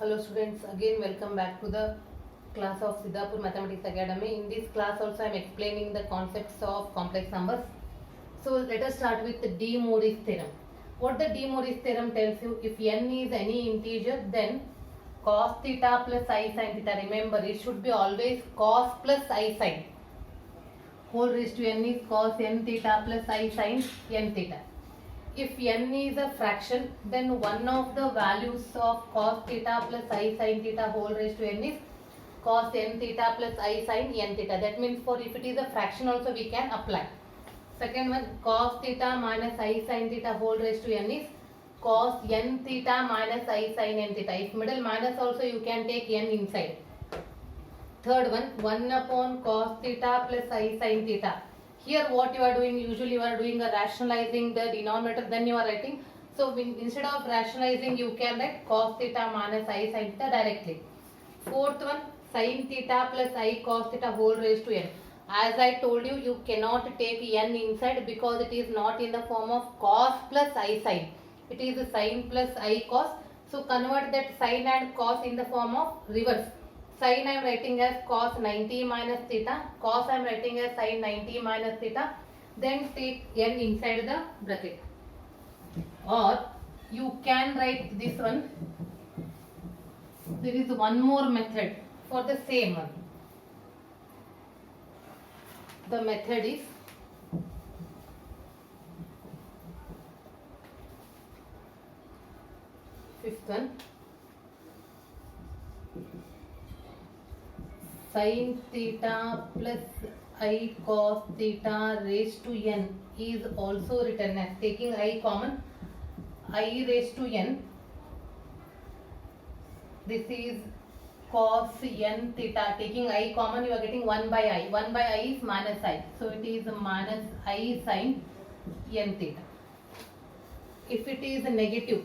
Hello students, again welcome back to the class of Siddhapur Mathematics Academy. In this class also I am explaining the concepts of complex numbers. So let us start with the De Moivre's theorem. What the De Moivre's theorem tells you, if n is any integer, then cos theta plus I sin theta. Remember, it should be always cos plus I sin. Whole raised to n is cos n theta plus I sin n theta. If n is a fraction, then one of the values of cos theta plus I sin theta whole raised to n is cos n theta plus I sin n theta. That means for if it is a fraction also we can apply. Second one, cos theta minus I sin theta whole raised to n is cos n theta minus I sin n theta. If middle minus also you can take n inside. Third one, 1 upon cos theta plus I sin theta. Here what you are doing, usually you are doing a rationalizing the denominator, then you are writing. So instead of rationalizing you can write cos theta minus I sin theta directly. Fourth one, sin theta plus I cos theta whole raised to n. As I told you, you cannot take n inside because it is not in the form of cos plus I sin. It is sin plus I cos. So convert that sin and cos in the form of reverse. Sin I am writing as cos 90 minus theta. Cos I am writing as sin 90 minus theta. Then take n inside the bracket. Or you can write this one. There is one more method for the same one. The method is fifth one. Sin theta plus I cos theta raised to n is also written as, taking I common, I raised to n. This is cos n theta. Taking I common, you are getting 1 by I. 1 by I is minus I. So it is minus I sin n theta. If it is negative,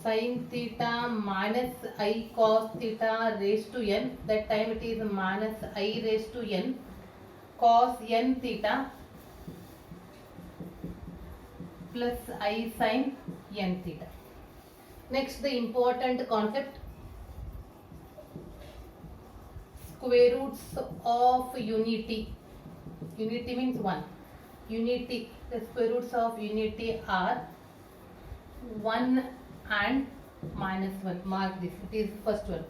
sin theta minus I cos theta raised to n, that time it is minus I raised to n cos n theta plus I sin n theta. Next, the important concept, square roots of unity. Unity means 1. Unity, the square roots of unity are 1 and minus 1. Mark this, it is first one.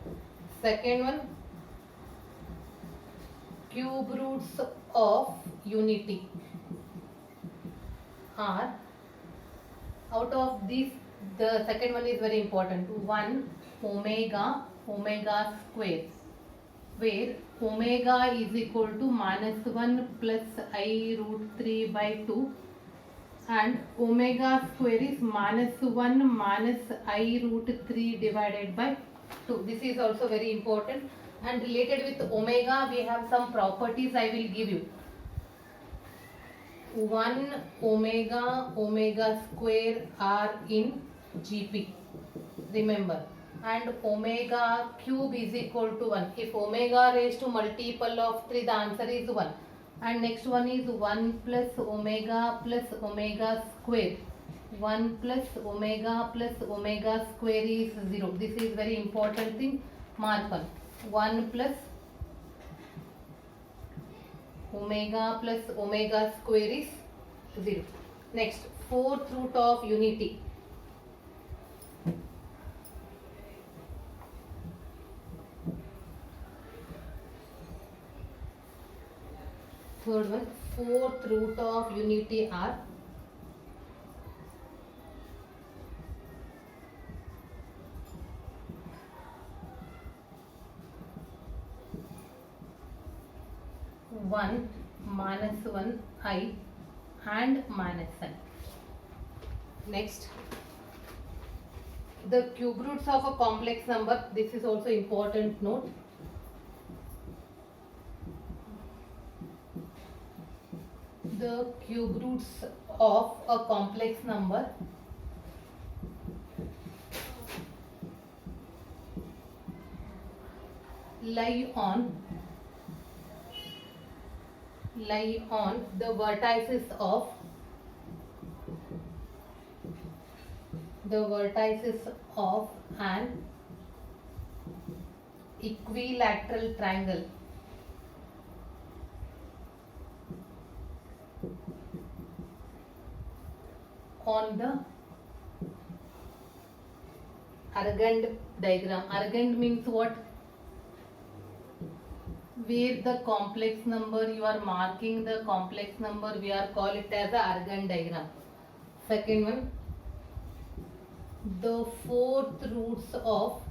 Second one, cube roots of unity are, out of these, the second one is very important, 1 omega square, where omega is equal to minus 1 plus I root 3 by 2 and omega square is minus 1 minus I root 3 divided by 2. This is also very important, and related with omega we have some properties I will give you. 1 omega square are in GP, remember, and omega cube is equal to 1. If omega raised to multiple of 3, the answer is 1. And next one is 1 plus omega square. 1 plus omega square is 0. This is very important thing. Mark 1. 1 plus omega square is 0. Next, fourth root of unity. Third one, fourth root of unity are 1 minus 1 I and minus I. Next, the cube roots of a complex number. This is also important note. The cube roots of a complex number lie on the vertices of an equilateral triangle on the Argand diagram. Argand means what? Where the complex number, you are marking the complex number, we are call it as a Argand diagram. Second one, the fourth roots of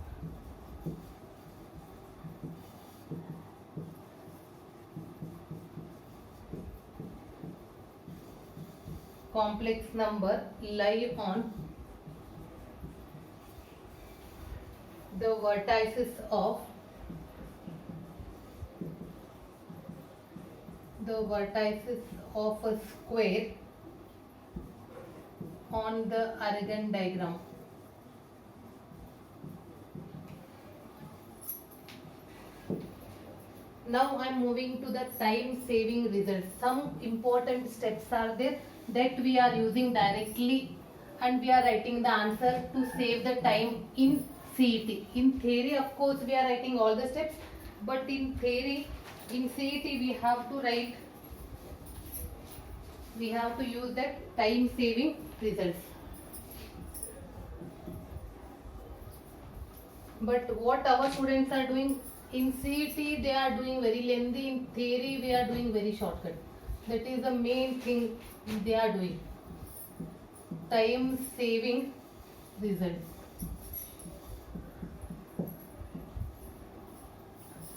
complex number lie on the vertices of a square on the Argand diagram. Now I am moving to the time saving results. Some important steps are there that we are using directly, and we are writing the answer to save the time in CET. In theory, of course, we are writing all the steps, but in theory, in CET we have to write, we have to use that time saving results. But what our students are doing in CET, they are doing very lengthy. In theory, we are doing very shortcut. That is the main thing they are doing. Time saving results.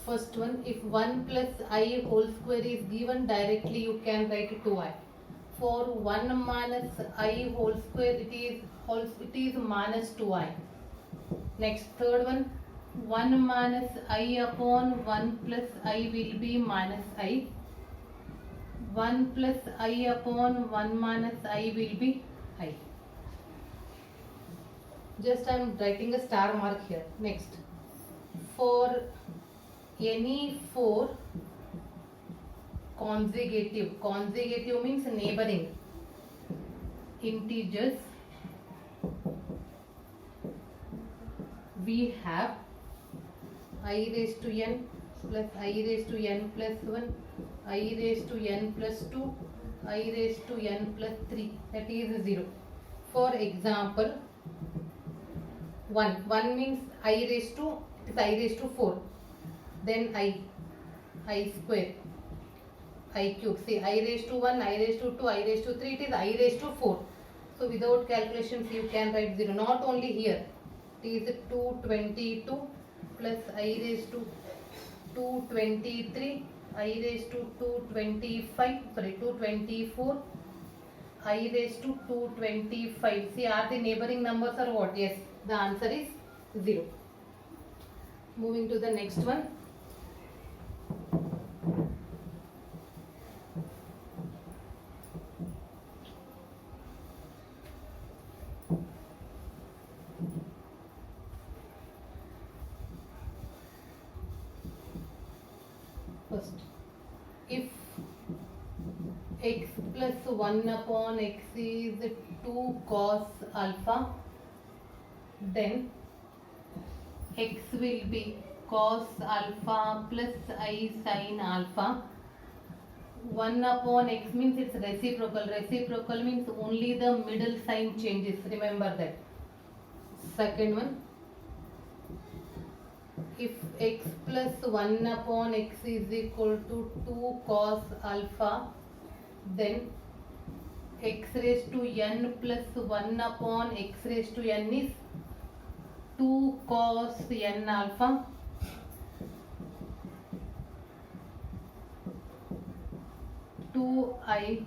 First one, if 1 plus I whole square is given directly, you can write it 2i. For 1 minus I whole square, it is minus 2i. Next, third one, 1 minus I upon 1 plus I will be minus I. 1 plus I upon 1 minus I will be I. Just I am writing a star mark here. Next, for any 4 consecutive means neighboring integers, we have I raised to n plus I raised to n plus 1, I raised to n plus 2, I raised to n plus 3, that is 0. For example, 1 means I raised to 4, then I square, I cube. See, I raised to 1, I raised to 2, I raised to 3, it is I raised to 4. So without calculations you can write 0. Not only here, it is 222 plus I raised to 223, I raised to 224, I raised to 225. See, are the neighboring numbers or what? Yes, the answer is 0. Moving to the next one. First, if x plus 1 upon x is 2 cos alpha, then x will be cos alpha plus I sin alpha. 1 upon x means it's reciprocal. Reciprocal means only the middle sign changes. Remember that. Second one, if x plus 1 upon x is equal to 2 cos alpha, then x raised to n plus 1 upon x raised to n is 2 cos n alpha. Two I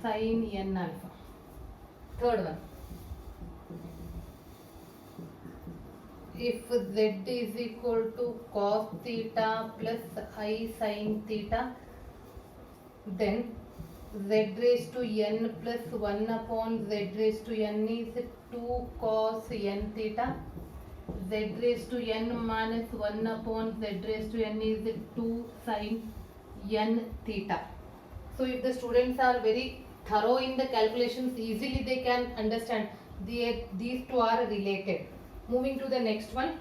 sin n alpha. Third one, if z is equal to cos theta plus I sin theta, then z raised to n plus 1 upon z raised to n is 2 cos n theta. Z raised to n minus 1 upon z raised to n is 2 sin n theta. So if the students are very thorough in the calculations, easily they can understand these two are related. Moving to the next one.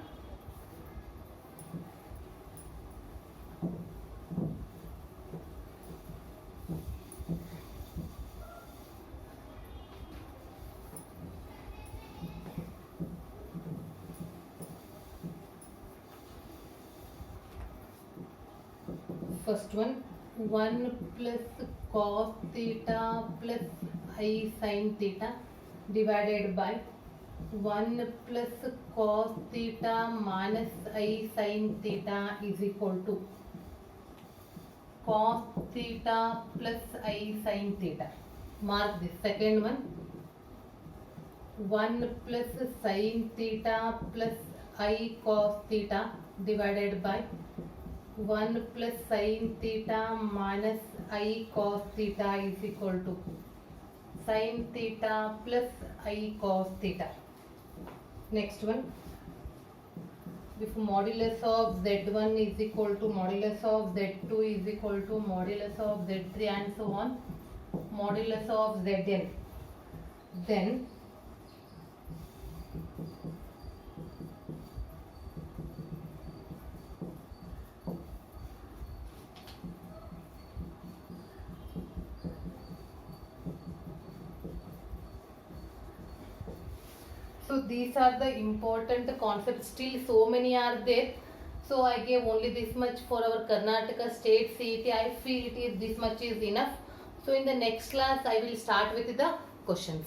first one, 1 plus cos theta plus I sin theta divided by 1 plus cos theta minus I sin theta is equal to cos theta plus I sin theta. Mark this. Second one, 1 plus sin theta plus I cos theta divided by 1 plus sin theta minus I cos theta is equal to sin theta plus I cos theta. Next one, if modulus of z1 is equal to modulus of z2 is equal to modulus of z3 and so on, modulus of zn, then so these are the important concepts. Still so many are there. So I gave only this much for our Karnataka state CET. I feel it is this much is enough. So in the next class I will start with the questions.